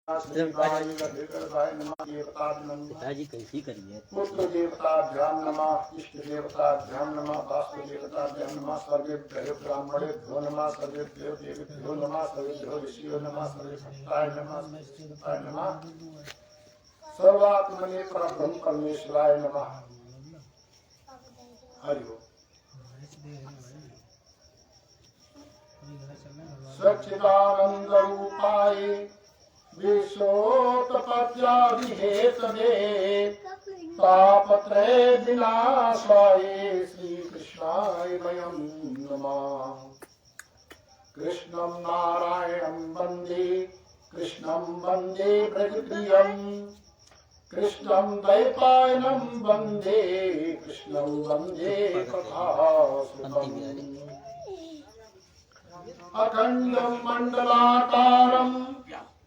पिताजी कैसी करिए पुत्र देवताभ्याम नमः, इष्ट देवताभ्याम नमः, वास्तु देवताभ्याम नमः, सर्वेभ्यो ब्राह्मणेभ्यो नमः, सर्वेभ्यो देवेभ्यो नमः, सर्वेभ्यो ऋषियो नमः, सर्वेभ्याय नमः, सर्वेभ्याय नमः, सर्वात्मने परब्रह्म परमेश्वराय नमः। हरि ओम। सच्चिदानंद रूपाय विश्वोत्पत्त्यादिहेतवे तापत्रय विनाशाय श्री कृष्णाय वयं नमः। कृष्णं नारायणं वन्दे, कृष्णं वन्दे ब्रजप्रियं, कृष्णं द्वैपायनं वन्दे, कृष्णं वन्दे कथासुतम्। अखण्डं मण्डलाकारं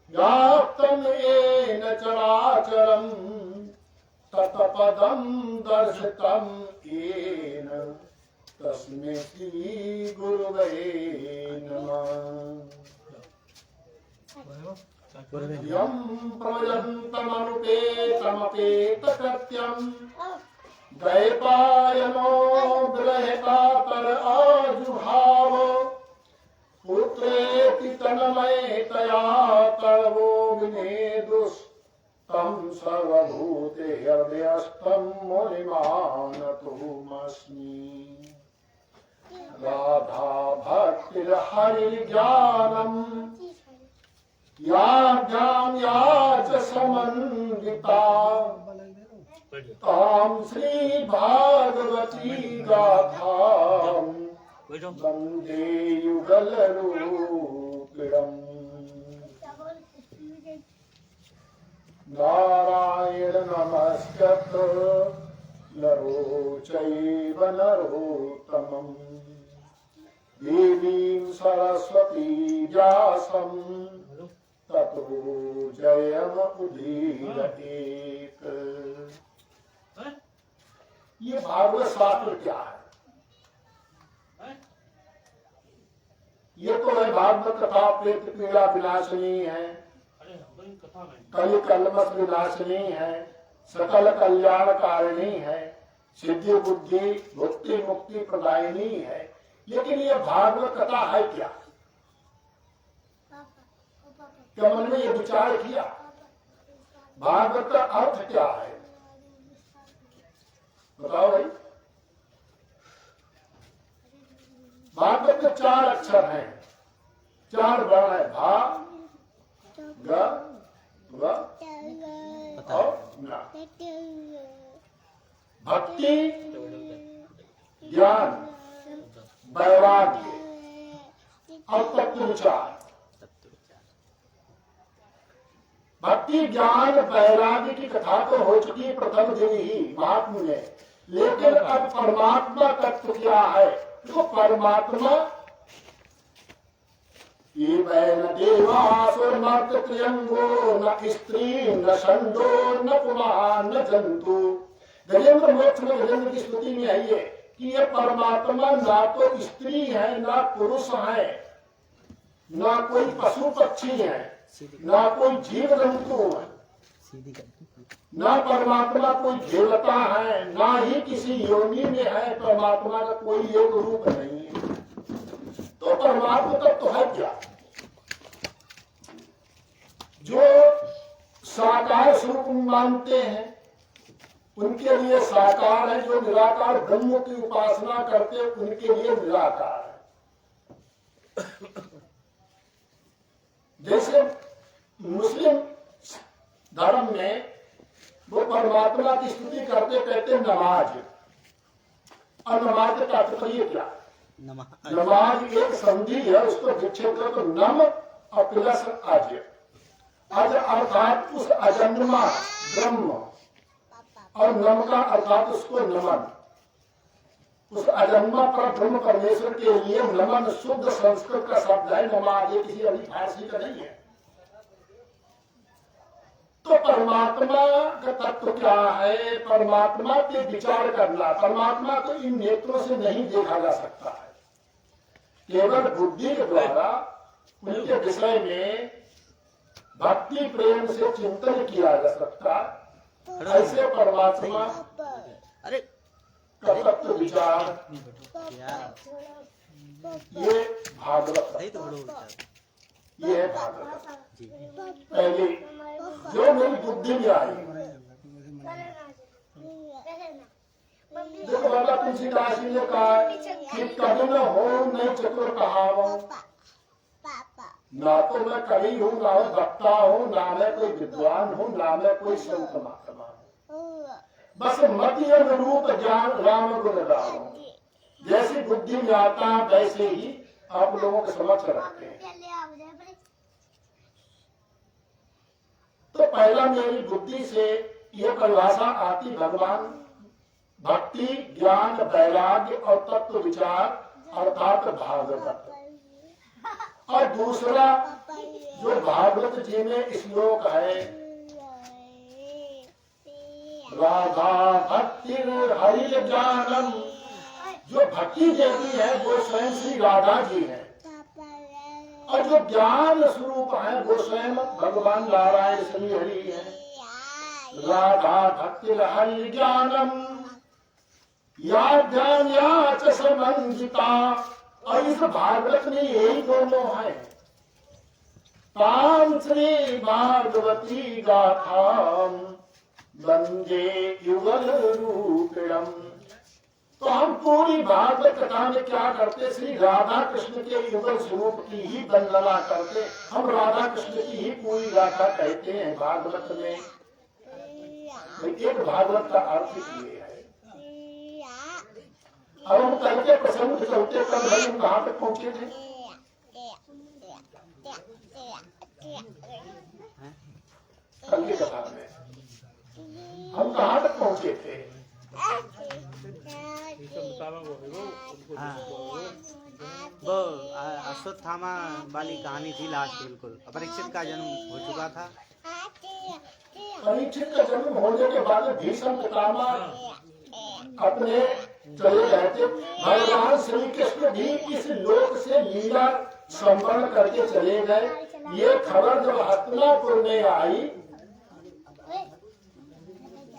व्याप्तं येन चराचरं तत्पदं दर्शितं येन तस्मै श्री गुरुवे नमः। यं प्रयन्तमनुपेतमपेतकृत्यं द्वैपायनो गृहीता आजुहाव पुत्रेति तन्मयतया तवो विनेदुस्तं सर्वभूते हृदयस्थं मुनिमानतोऽस्मि। राधा भक्तिर्हरिज्ञानं याज्ञां या च समन्विता तां श्रीभागवती गाथां वन्दे युगलरूपिणम्। नारायण नमस्कृत्य नरो चैव नरोत्तमम् देवीं सरस्वती व्यासं ततो जयमुदीरयेत्। ये भागवत शास्त्र क्या है? ये तो है भागवत कथा प्रेत पीड़ा विनाशिनी है, कलि कलमश विनाशिनी है, सकल कल्याण कारिणी है, सिद्धि बुद्धि भुक्ति मुक्ति प्रदायिनी है। लेकिन ये भागवत कथा है क्या? क्या मन में ये विचार किया भागवत का अर्थ क्या है? बताओ भाई। भागवत के 4 अक्षर हैं, 4 वर्ण है, भा ग व और न। भक्ति, ज्ञान, वैराग्य और तत्व विचार। भक्ति ज्ञान वैराग्य की कथा तो हो चुकी प्रथम दिन ही महात्मा ने, लेकिन अब परमात्मा तत्व क्या है? तो परमात्मा ये न देवासुरमर्त्य त्र्यंगो न स्त्री न षंडो न पुमान न जंतु। गजेंद्र मोक्ष में गजेंद्र की स्तुति में है ये कि ये परमात्मा ना तो स्त्री है, ना पुरुष है, ना कोई पशु पक्षी है, ना कोई जीव जंतु है, ना परमात्मा कोई देवता है, ना ही किसी योनि में है। परमात्मा का कोई योग रूप नहीं है। तो परमात्मा तब तो है क्या? जो साकार स्वरूप मानते हैं उनके लिए साकार है, जो निराकार ब्रह्म की उपासना करते हैं उनके लिए निराकार है। जैसे मुस्लिम धर्म में वो परमात्मा की स्तुति करते कहते नमाज, और नमाज का तात्पर्य क्या? नमाज एक संधि है, उसको विच्छेद करो तो नम और प्लस आज। आज अर्थात उस अजन्मा ब्रह्म, और नम का अर्थात उसको नमन। उस अजन्मा पर ब्रह्म परमेश्वर के लिए नमन शुद्ध संस्कृत का शब्द है। नमाज ये किसी अभी फारसी का नहीं है। तो परमात्मा का तत्व क्या है? परमात्मा के विचार करना। परमात्मा को इन नेत्रों से नहीं देखा जा सकता है, केवल बुद्धि के द्वारा उनके विषय में भक्ति प्रेम से चिंतन किया जा सकता, ऐसे परमात्मा का तत्व विचार ये भागवत, ये है भागवत। पहले जो मेरी बुद्धि में आई, देखो बाबा तुलसीदास जी ने कहा कि कभी न हो नहीं चतुर कहावो, ना तो मैं कवि हूँ, ना मैं वक्ता हूँ, ना मैं कोई विद्वान हूँ, ना मैं कोई संत महात्मा हूँ, बस मति अनुरूप ज्ञान राम गुण गाओ। जैसी बुद्धि में आता वैसे ही आप लोगों के समक्ष रखते हैं। तो पहला मेरी बुद्धि से ये परिभाषा आती भगवान, भक्ति, ज्ञान, वैराग्य और तत्व विचार अर्थात भागवत। और दूसरा जो भागवत जी में श्लोक है, राधा भक्ति हरि ज्ञानम, जो भक्ति देवी है वो स्वयं श्री राधा जी है, और जो ज्ञान स्वरूप है वो स्वयं भगवान नारायण श्री हरि है। राधा भक्ति हरि ज्ञानम या ध्यान या च समन्विता, और इस भागवत में यही दोनों है। ताम श्री भागवती गाथाम वंदे युगल रूपिणम। तो हम पूरी भागवत कथा में क्या करते, श्री राधा कृष्ण के युगल स्वरूप की ही वंदना करते। हम राधा कृष्ण की ही पूरी गाथा कहते हैं भागवत में। एक भागवत का अर्थ ये है। अब हम कल के प्रसंग चलते कल भाई हम कहाँ तक पहुंचे थे? कल की कथा में हम कहाँ तक पहुंचे थे? वो अश्वत्थामा वाली कहानी थी लास्ट, बिल्कुल। परीक्षित का जन्म हो चुका था। परीक्षित का जन्म होने के बाद भीष्म पितामह अपने चले गए थे। भगवान श्री कृष्ण भी इस लोक से लीला संपन्न करके चले गए। ये खबर जब हस्तिनापुर में आई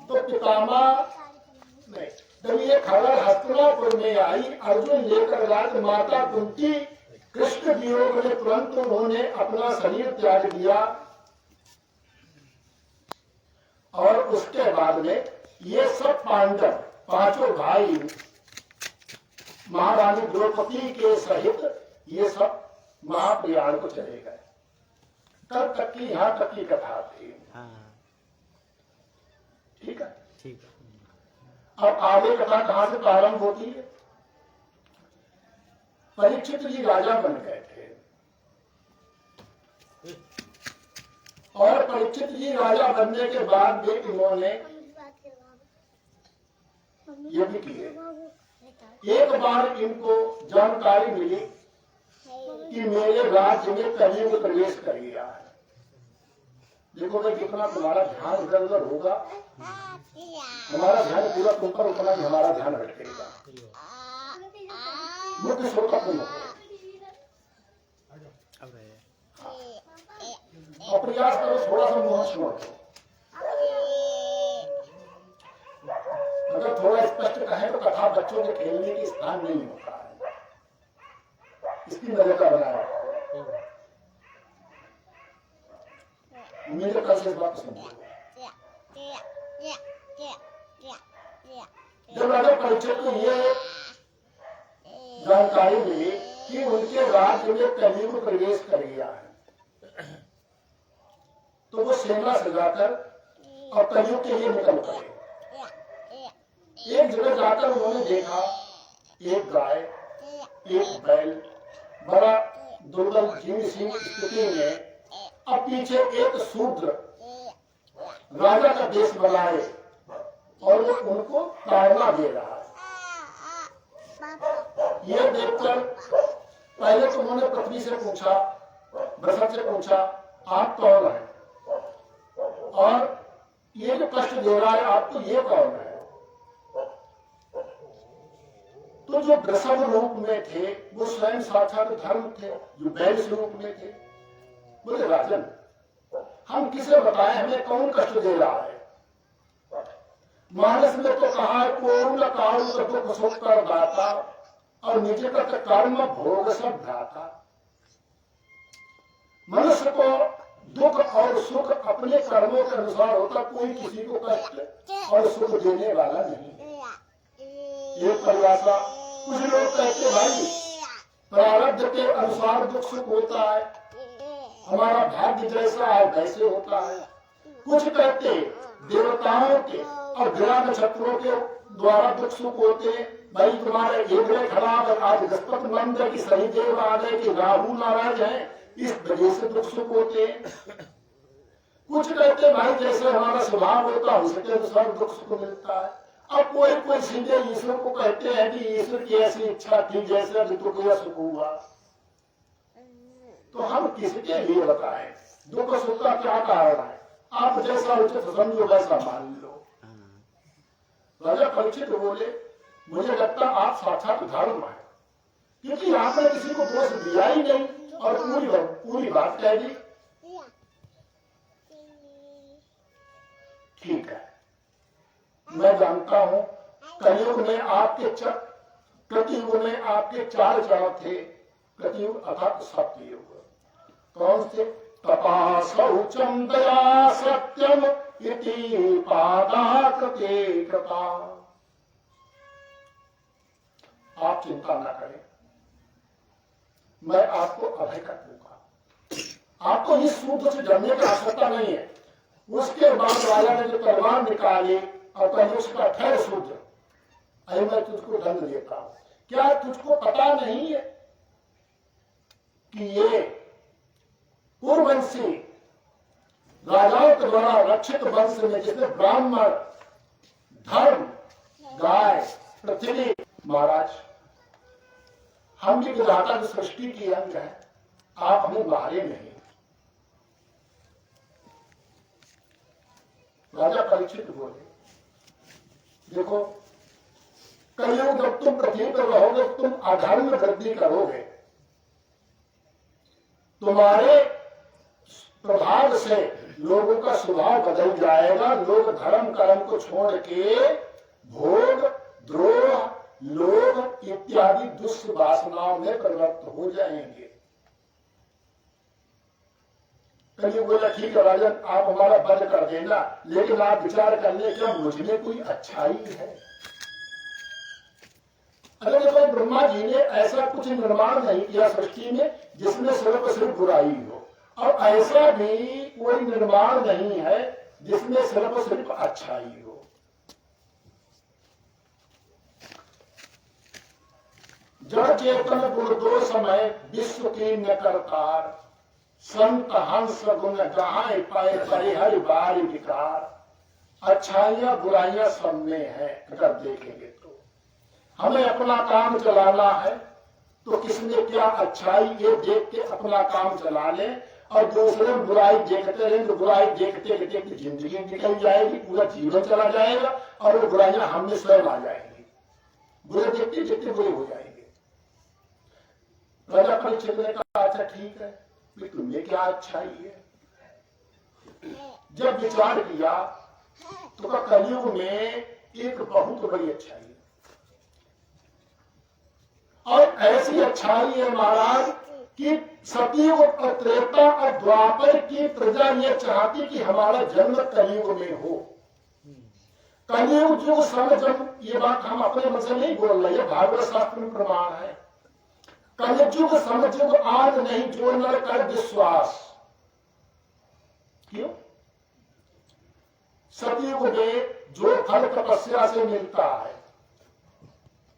तो पितामह नहीं, जब ये खबर हस्तिनापुर में आई, अर्जुन लेकर राज माता कुंती कृष्ण वियोग में तुरंत उन्होंने अपना शरीर त्याग दिया। और उसके बाद में ये सब पांडव पांचों भाई महारानी द्रौपदी के सहित ये सब महाप्रयाण को चले गए। कल तक की यहाँ तक की कथा थी। ठीक है, ठीक है। अब आगे कथा कहाँ से प्रारंभ होती है? परीक्षित जी राजा बन गए थे, और परीक्षित जी राजा बनने के बाद भी इन्होंने ये भी किए। एक बार इनको जानकारी मिली कि मेरे राज्य में कलयुग प्रवेश कर गया है। देखो भाई, जितना तुम्हारा ध्यान इधर उधर होगा, हमारा ध्यान पूरा तुम पर, उतना ही हमारा ध्यान हटेगा। मुख्य स्रोत तुम हो, और प्रयास करो थोड़ा सा मुंह छोड़ दो। अगर थोड़ा स्पष्ट कहें तो कथा बच्चों के खेलने की स्थान नहीं होता है, इसकी नजर का बनाया। मेरे कल से इस बात सुनिए। जब राजा परीक्षित को ये जानकारी मिली कि उनके राज्य में कलयुग प्रवेश कर गया है, तो वो सेना सजाकर और कलयुग के लिए निकल पड़े। एक जगह जाकर उन्होंने देखा एक गाय, एक बैल बड़ा दुर्बल जीर्ण स्थिति में, अब पीछे एक शूद्र राजा का देश बनाए और वो उनको ताड़ना दे रहा है। ये देखकर पहले तो उन्होंने पत्नी से पूछा, बृहस्पति से पूछा, आप कौन है और ये जो कष्ट दे रहा है आपको ये कौन है? तो जो वृषभ रूप में थे वो स्वयं साक्षात धर्म थे, जो बैल स्वरूप में थे। बोले राजन, हम किसे बताएं हमें कौन कष्ट दे रहा है। मानस में तो कहा है कोरुल कारुल दुख सुख कर दाता और नीचे का कर्म भोग सब भ्राता। मनुष्य को दुख और सुख अपने कर्मों के अनुसार होता, कोई किसी को कष्ट और सुख देने वाला नहीं। ये परिभाषा कुछ लोग कहते भाई प्रारब्ध के अनुसार दुख सुख होता है, हमारा भाग्य जैसा है वैसे होता है। कुछ कहते देवताओं के और ग्रह नक्षत्रों के द्वारा दुख सुख होते, भाई तुम्हारे एक खराब है, आज बृहस्पति मंद है कि शनिदेव आ गए कि राहु नाराज है, इस वजह से दुख सुख होते। कुछ कहते भाई जैसे हमारा स्वभाव होता है उसके अनुसार दुख सुख मिलता है। अब कोई सीधे ईश्वर को कहते हैं कि ईश्वर की ऐसी इच्छा थी जैसे दुख या सुख हुआ। तो हम किसके लिए बताएं दुख सुख का क्या कारण है? आप जैसा उचित समझो वैसा मान लो। राजा परीक्षित बोले मुझे लगता आप साक्षात धर्म है, क्योंकि आपने किसी को दोष दिया ही नहीं और पूरी बात कह दी। ठीक है, मैं जानता हूं कलयुग में कृतयुग में आपके 4 चरण थे, कृतयुग अर्थात सत्ययुग। कौन से? तपा शौचम दया सत्यम इति पादा कृते कृपा। आप चिंता न करें, मैं आपको अभय कर दूंगा। आपको इस सूत्र से डरने की आवश्यकता नहीं है। उसके बाद राजा ने जो तलवार निकाली और कहीं उसका ठहर सूत्र, अरे मैं तुझको दंड देता हूं। क्या तुझको पता नहीं है कि ये पूर्ववंशी राजाओं के द्वारा रक्षित वंश में जैसे ब्राह्मण, धर्म, गाय, पृथ्वी, महाराज हम भी विधाता की सृष्टि की अंग है, आप हमें बाहरे नहीं। राजा परीक्षित बोले देखो कलयुग जब तुम पृथ्वी पर रहोगे तुम अधर्म वृद्धि करोगे, तुम्हारे प्रभाव से लोगों का स्वभाव बदल जाएगा। लोग धर्म कर्म को छोड़ के भोग, द्रोह, लोभ इत्यादि दुष्ट वासनाओं में प्रवृत्त हो जाएंगे। कलयुग बोला ठीक है राजन आप हमारा बंद कर देना, लेकिन आप विचार कर ले क्या मुझ में कोई अच्छाई है? अगर देखो ब्रह्मा जी ने ऐसा कुछ निर्माण नहीं किया सृष्टि में जिसमें सिर्फ बुराई हो, और ऐसा भी कोई निर्माण नहीं है जिसमें सिर्फ अच्छाई हो। जड़ चेतन गुण दो समय विश्व की न करतार, संत हंस गुण गाय पाए परिहर बारी विकार। अच्छाइयां बुराइयां सब में है। अगर देखेंगे तो हमें अपना काम चलाना है तो किसने क्या अच्छाई ये देख के अपना काम चला ले, और दूसरे बुराई देखते रहे तो बुराई देखते देखते जिंदगी निकल जाएगी, पूरा जीवन चला जाएगा और वो बुराइयां हमने स्वयं आ जाएंगी। बुरे देखते देखते बुरे हो जाएंगे। राजा परीक्षित ने कहा अच्छा ठीक है तुम्हें क्या अच्छाई है? जब विचार किया तो कलयुग में एक बहुत बड़ी अच्छाई है, और ऐसी अच्छाई है महाराज कि सतयुग और त्रेता और द्वापर की प्रजा ये चाहती कि हमारा जन्म कलयुग में हो। कलयुग जो समझ, ये बात हम अपने मन से नहीं बोल रहे, भागवत शास्त्र में प्रमाण है। कलयुग समझुग आज नहीं जो नर कर विश्वास। क्यों? सतयुग में जो फल तपस्या से मिलता है,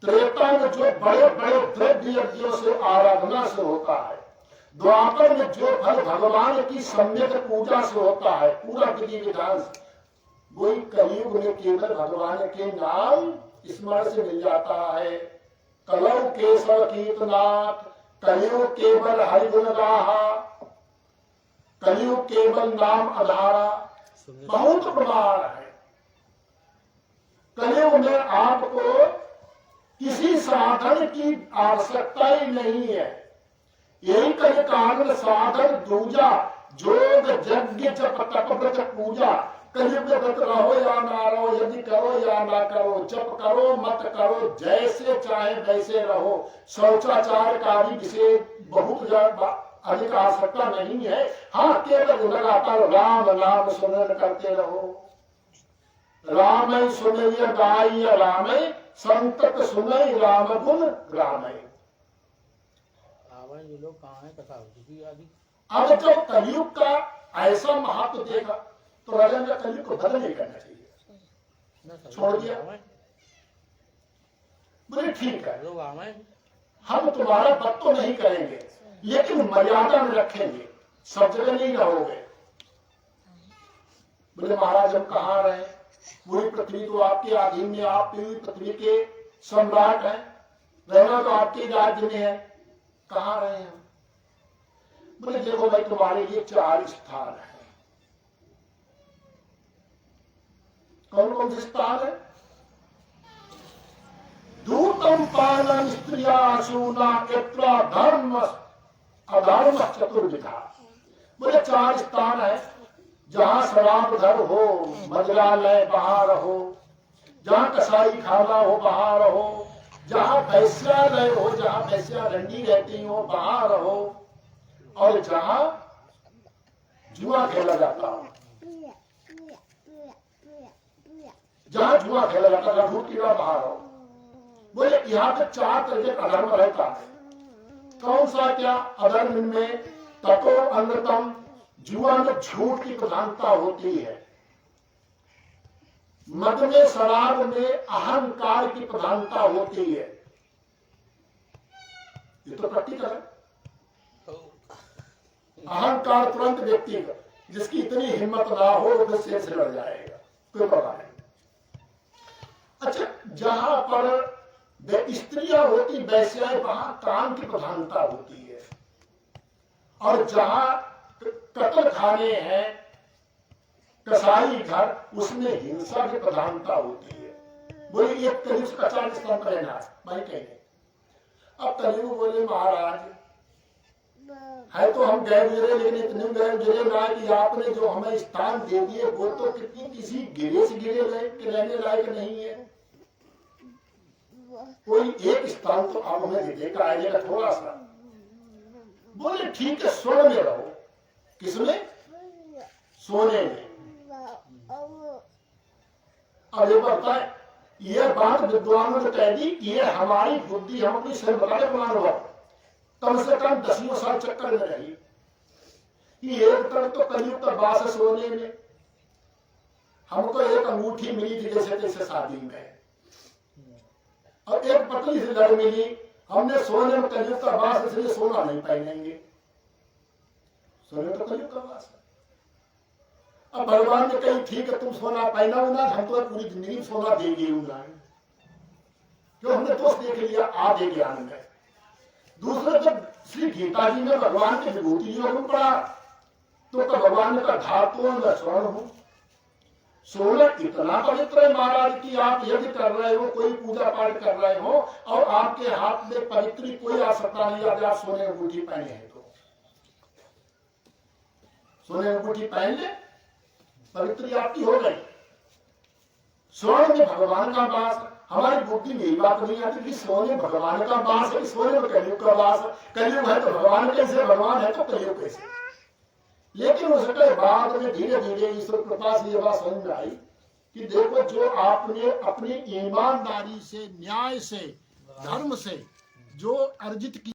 त्रेता में जो बड़े बड़े द्रव्य यज्ञों से आराधना से होता है, द्वापर में जो फल भगवान की सम्यक पूजा से होता है, पूरा विधि विधान से, वही कलयुग में केवल भगवान के नाम स्मरण से मिल जाता है। कलौ केशव कीर्तनाथ, कलयुग केवल हरिगुण गाहा, कलयुग केवल नाम आधारा। बहुत प्रमाण है। कलयुग में आपको किसी साधन की आवश्यकता ही नहीं है। यही कल कारण साधन दूजा जोग यज्ञ जप तप व्रत पूजा, कलयुग व्रत रहो या ना रहो, यदि करो या ना करो, जप करो मत करो, जैसे चाहे वैसे रहो, शौचाचार का भी विषय बहुत ज्यादा अधिक आवश्यकता नहीं है। हाँ, केवल लगातार राम नाम सुमिरन करते रहो। राम सुमिर गाय राम, संतत सुनई राम गुण रामय। ये लोग कहाँ है कथा होती थी आदि। अब जब कलयुग का ऐसा महत्व देखा तो राजा ने कलयुग को बदल नहीं करना चाहिए, छोड़ दिया। बोले ठीक है, हम तुम्हारा बद तो नहीं करेंगे, लेकिन मर्यादा में रखेंगे, सब जगह नहीं रहोगे। बोले महाराज हम कहाँ रहे, पूरी पृथ्वी तो आपके अधीन में, आप पूरी पृथ्वी के सम्राट हैं, रहना तो आपके राज्य में है, कहाँ रहे हैं। बोले देखो भाई तुम्हारे लिए 4 स्थान है। कौन कौन से स्थान है? दूतम पालन स्त्रिया सूना यत्रा धर्म अधर्म चतुर्विधा। बोले 4 स्थान है जहां शराब धर हो, मजरालय वहां रहो, जहां कसाई खाना हो वहां रहो, जहां वैश्यालय हो, जहां वैश्या रंडी रहती हो वहां रहो, और जहां जुआ खेला जाता हो, जहां जुआ खेला जाता है लघु कीड़ा वहां रहो। बोले यहाँ पे 4 तरह का अधर्म रहता है। कौन सा क्या? अधर्म में ततो अन्यतम, जुआ में झूठ की प्रधानता होती है, मद में शराब में अहंकार की प्रधानता होती है। ये तो प्रैक्टिकल है। अहंकार तुरंत व्यक्ति का, जिसकी इतनी हिम्मत ना हो वो शेर से लड़ जाएगा, कोई परवाह नहीं। अच्छा, जहां पर स्त्रियां होती वैश्याएं, वहां काम की प्रधानता होती है, और जहां कत्ल खाने हैं कसाई घर, उसमें हिंसा की प्रधानता होती है। बोले ये कलयुग का 4 स्थान पर रहना भाई कहेंगे। अब कलयुग बोले महाराज है तो हम गए गिरे, लेकिन इतने गए गिरे ना कि आपने जो हमें स्थान दे दिए वो तो किसी गिरे से गिरे रहने लायक नहीं है। कोई एक स्थान तो आप हमें दे देगा, आएगा थोड़ा सा। बोले ठीक है, सोने में रहो। किसमें? सोने में। अब ये बताए, ये बात विद्वानों ने कह दी, ये हमारी बुद्धि, हम अपनी स्वयं बताए बना लो, कम से कम 10 साल चक्कर में रही कि एक तरफ तो कलयुग का वास है सोने में, हमको एक अंगूठी मिली थी जैसे तैसे शादी में, और एक पतली सी लड़ मिली, हमने सोने में कलयुग का वास, इसलिए सोना नहीं पहनेंगे, सोने तो कलयुग का वास है। अब भगवान ने कही ठीक है तुम सोना पहना हो ना, हम तो पूरी जिंदगी सोना देंगे क्यों, हमने दोस्त देख लिया आधे ज्ञान में। दूसरे जब श्री गीता जी में भगवान के विभूति योग पढ़ा तो भगवान ने कहा धातुओं में स्वर्ण हूं, सोना इतना पवित्र है महाराज की आप यदि कर रहे हो, कोई पूजा पाठ कर रहे हो और आपके हाथ में पवित्र कोई आ सकता नहीं, यदि आप सोने अंगूठी पहने हैं तो सोने अंगूठी पहन ले, पवित्र आपकी हो गई। स्वर्ण में भगवान का वास, हमारी बुद्धि में यही बात नहीं आती कि सोने भगवान का वास है, सोने में कलयुग का वास है, कलयुग है तो भगवान कैसे, भगवान है तो कलयुग कैसे। लेकिन उसके बाद में धीरे धीरे ईश्वर कृपा से ये बात समझ में आई कि देखो जो आपने अपनी ईमानदारी से, न्याय से, धर्म से जो अर्जित किया